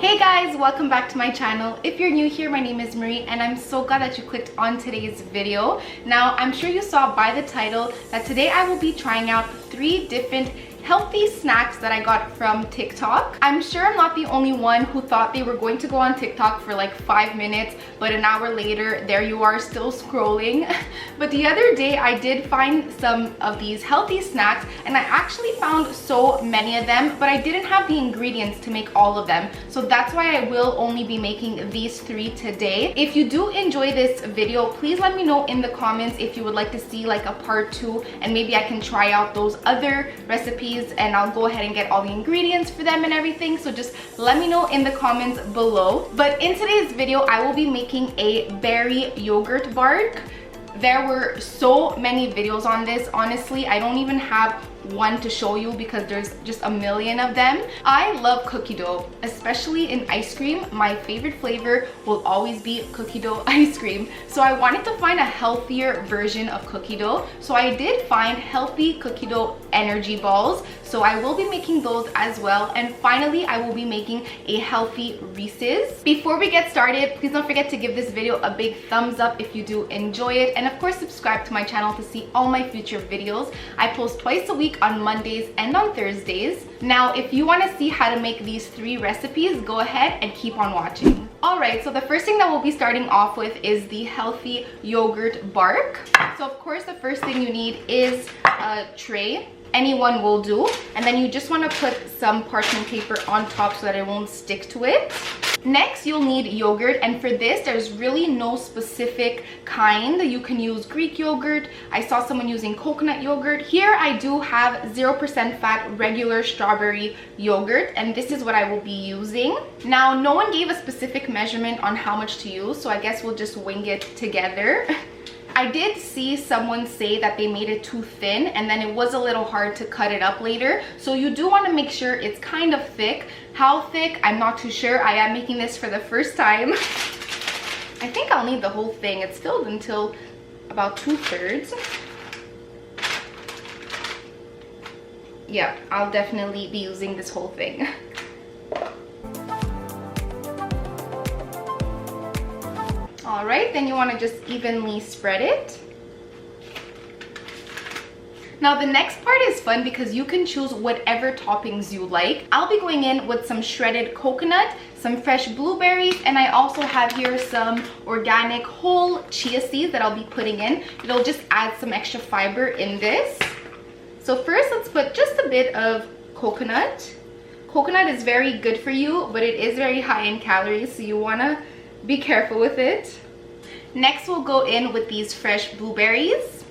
Hey guys, welcome back to my channel. If you're new here, my name is Marie and I'm so glad that you clicked on today's video. Now, I'm sure you saw by the title that today I will be trying out 3 different healthy snacks that I got from TikTok. I'm sure I'm not the only one who thought they were going to go on TikTok for like 5 minutes, but an hour later, there you are still scrolling. But the other day, I did find some of these healthy snacks and I actually found so many of them, but I didn't have the ingredients to make all of them. So that's why I will only be making these 3 today. If you do enjoy this video, please let me know in the comments if you would like to see like a part 2 and maybe I can try out those other recipes and I'll go ahead and get all the ingredients for them and everything. So just let me know in the comments below. But in today's video, I will be making a berry yogurt bark. There were so many videos on this. Honestly, I don't even have one to show you because there's just a million of them. I love cookie dough, especially in ice cream. My favorite flavor will always be cookie dough ice cream. So I wanted to find a healthier version of cookie dough. So I did find healthy cookie dough energy balls. So I will be making those as well. And finally, I will be making a healthy Reeses. Before we get started, please don't forget to give this video a big thumbs up if you do enjoy it. And of course, subscribe to my channel to see all my future videos. I post twice a week on Mondays and on Thursdays. Now, if you want to see how to make these 3 recipes, go ahead and keep on watching. Alright, so the first thing that we'll be starting off with is the healthy yogurt bark. So of course, the first thing you need is a tray. Anyone will do. And then you just want to put some parchment paper on top so that it won't stick to it. Next, you'll need yogurt, and for this, there's really no specific kind. You can use Greek yogurt. I saw someone using coconut yogurt. Here, I do have 0% fat regular strawberry yogurt, and this is what I will be using. Now, no one gave a specific measurement on how much to use, so I guess we'll just wing it together. I did see someone say that they made it too thin and then it was a little hard to cut it up later. So you do want to make sure it's kind of thick. How thick? I'm not too sure. I am making this for the first time. I think I'll need the whole thing. It's filled until about 2/3. Yeah, I'll definitely be using this whole thing. Alright, then you want to just evenly spread it. Now the next part is fun because you can choose whatever toppings you like. I'll be going in with some shredded coconut, some fresh blueberries, and I also have here some organic whole chia seeds that I'll be putting in. It'll just add some extra fiber in this. So first, let's put just a bit of coconut. Coconut is very good for you, but it is very high in calories, so you want to be careful with it. Next, we'll go in with these fresh blueberries.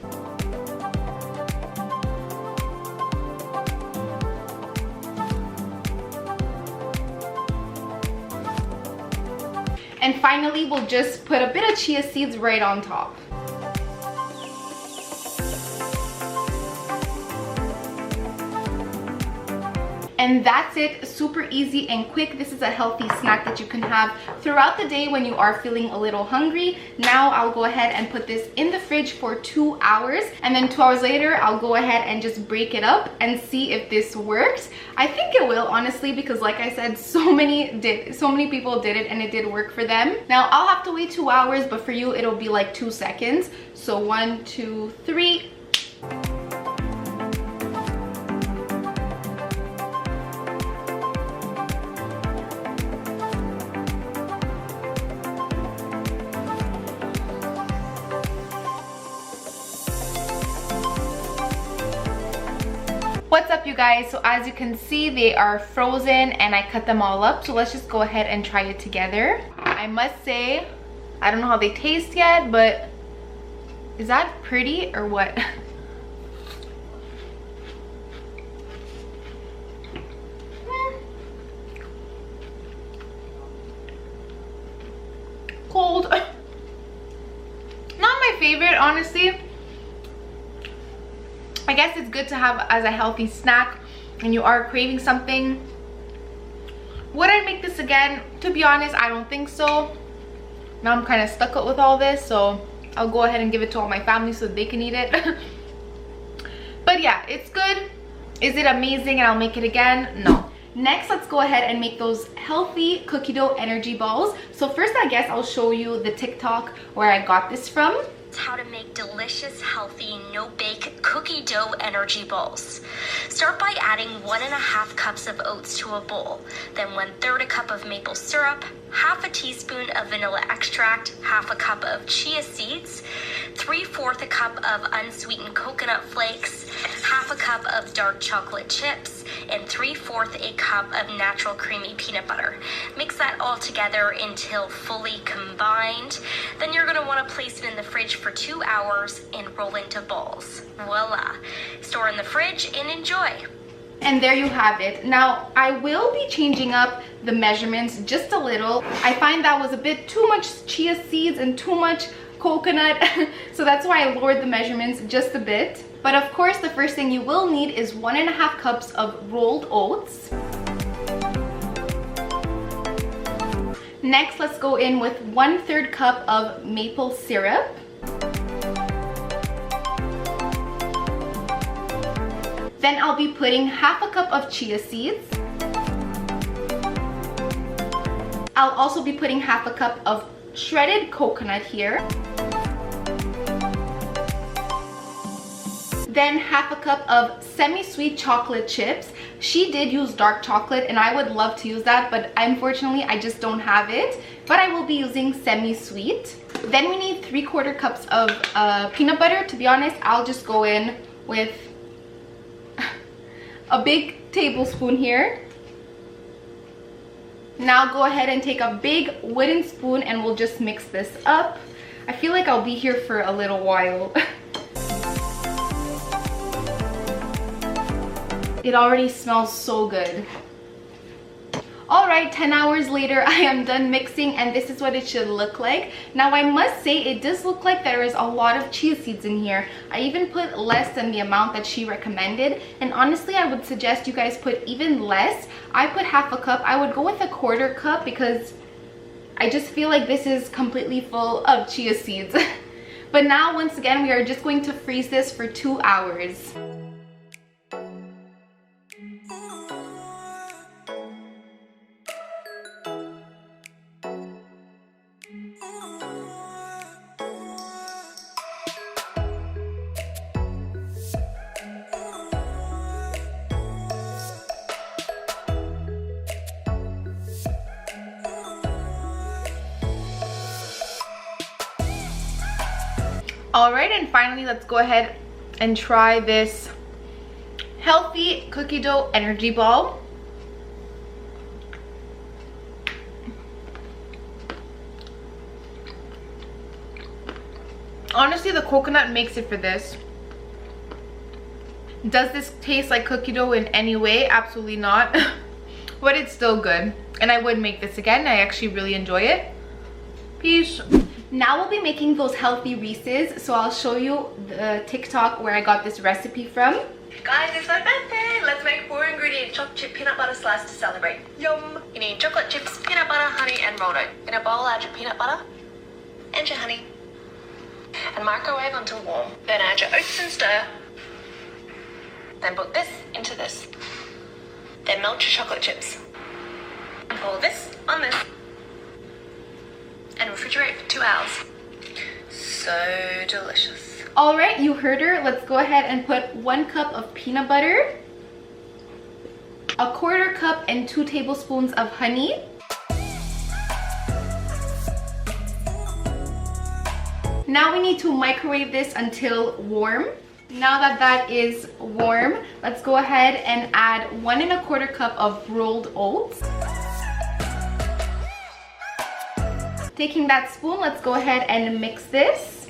And finally, we'll just put a bit of chia seeds right on top. And that's it, super easy and quick. This is a healthy snack that you can have throughout the day when you are feeling a little hungry. Now I'll go ahead and put this in the fridge for 2 hours. And then 2 hours later, I'll go ahead and just break it up and see if this works. I think it will, honestly, because like I said, so many people did it and it did work for them. Now I'll have to wait 2 hours, but for you, it'll be like 2 seconds. So 1, 2, 3. What's up, you guys? So as you can see, they are frozen and I cut them all up. So let's just go ahead and try it together. I must say, I don't know how they taste yet, but is that pretty or what? Cold. Not my favorite, honestly. I guess it's good to have as a healthy snack and you are craving something. Would I make this again? To be honest, I don't think so. Now I'm kind of stuck up with all this, so I'll go ahead and give it to all my family so they can eat it. But yeah, it's good. Is it amazing and I'll make it again? No. Next, let's go ahead and make those healthy cookie dough energy balls. So first, I guess I'll show you the TikTok where I got this from. How to make delicious, healthy, no-bake cookie dough energy balls. Start by adding 1.5 cups of oats to a bowl, then 1/3 a cup of maple syrup, half a teaspoon of vanilla extract, half a cup of chia seeds, 3/4 a cup of unsweetened coconut flakes, half a cup of dark chocolate chips, and 3/4 a cup of natural creamy peanut butter. Mix that all together until fully combined. Then you're going to want to place it in the fridge for 2 hours and roll into balls. Voila! Store in the fridge and enjoy. And there you have it. Now, I will be changing up the measurements just a little. I find that was a bit too much chia seeds and too much coconut, so that's why I lowered the measurements just a bit. But of course, the first thing you will need is 1.5 cups of rolled oats. Next, let's go in with 1/3 cup of maple syrup. Then I'll be putting half a cup of chia seeds. I'll also be putting half a cup of shredded coconut here. Then half a cup of semi-sweet chocolate chips. She did use dark chocolate and I would love to use that, but unfortunately I just don't have it. But I will be using semi-sweet. Then we need 3/4 cups of peanut butter. To be honest, I'll just go in with a big tablespoon here. Now go ahead and take a big wooden spoon and we'll just mix this up. I feel like I'll be here for a little while. It already smells so good. Alright, 10 hours later, I am done mixing and this is what it should look like. Now I must say, it does look like there is a lot of chia seeds in here. I even put less than the amount that she recommended. And honestly, I would suggest you guys put even less. I put half a cup. I would go with 1/4 cup because I just feel like this is completely full of chia seeds. But now, once again, we are just going to freeze this for 2 hours. Alright, and finally, let's go ahead and try this healthy cookie dough energy ball. Honestly, the coconut makes it for this. Does this taste like cookie dough in any way? Absolutely not. But it's still good. And I would make this again. I actually really enjoy it. Peace. Now we'll be making those healthy Reeses. So I'll show you the TikTok where I got this recipe from. Guys, it's my birthday! Let's make 4-ingredient chocolate chip peanut butter slice to celebrate. Yum! You need chocolate chips, peanut butter, honey, and rolled oat. In a bowl, add your peanut butter and your honey. And microwave until warm. Then add your oats and stir. Then put this into this. Then melt your chocolate chips. And pour this on this. And refrigerate for 2 hours. So delicious. Alright, you heard her. Let's go ahead and put 1 cup of peanut butter, 1/4 cup and 2 tablespoons of honey. Now we need to microwave this until warm. Now that that is warm, let's go ahead and add 1 1/4 cup of rolled oats. Taking that spoon, let's go ahead and mix this.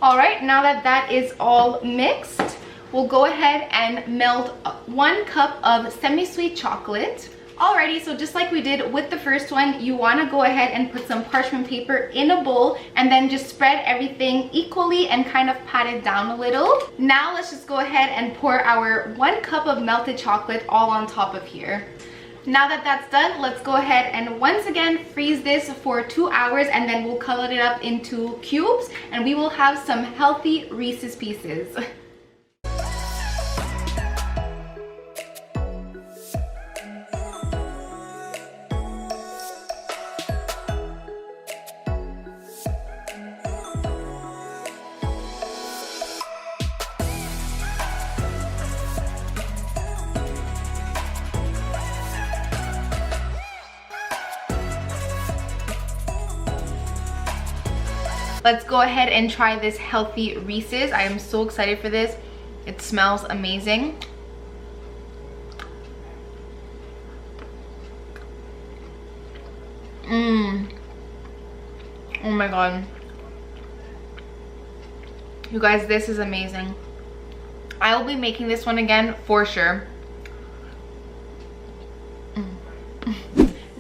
Alright, now that that is all mixed, we'll go ahead and melt 1 cup of semi-sweet chocolate. Alrighty, so just like we did with the first one, you want to go ahead and put some parchment paper in a bowl and then just spread everything equally and kind of pat it down a little. Now let's just go ahead and pour our 1 cup of melted chocolate all on top of here. Now that that's done, let's go ahead and once again freeze this for 2 hours and then we'll cut it up into cubes and we will have some healthy Reese's Pieces. let's go ahead and try this healthy Reese's. I am so excited for this. It smells amazing. Oh my god. You guys, this is amazing. I will be making this one again for sure.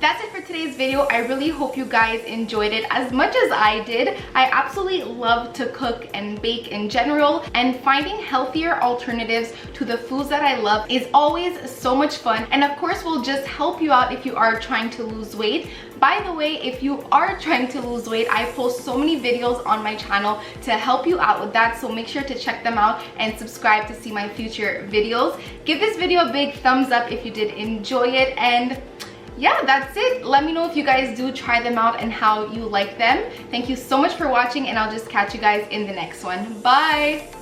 That's it for today's video. I really hope you guys enjoyed it as much as I did. I absolutely love to cook and bake in general, and finding healthier alternatives to the foods that I love is always so much fun, and of course will just help you out if you are trying to lose weight. By the way, if you are trying to lose weight, I post so many videos on my channel to help you out with that, so make sure to check them out and subscribe to see my future videos. Give this video a big thumbs up if you did enjoy it, and yeah, that's it. Let me know if you guys do try them out and how you like them. Thank you so much for watching, and I'll just catch you guys in the next one. Bye!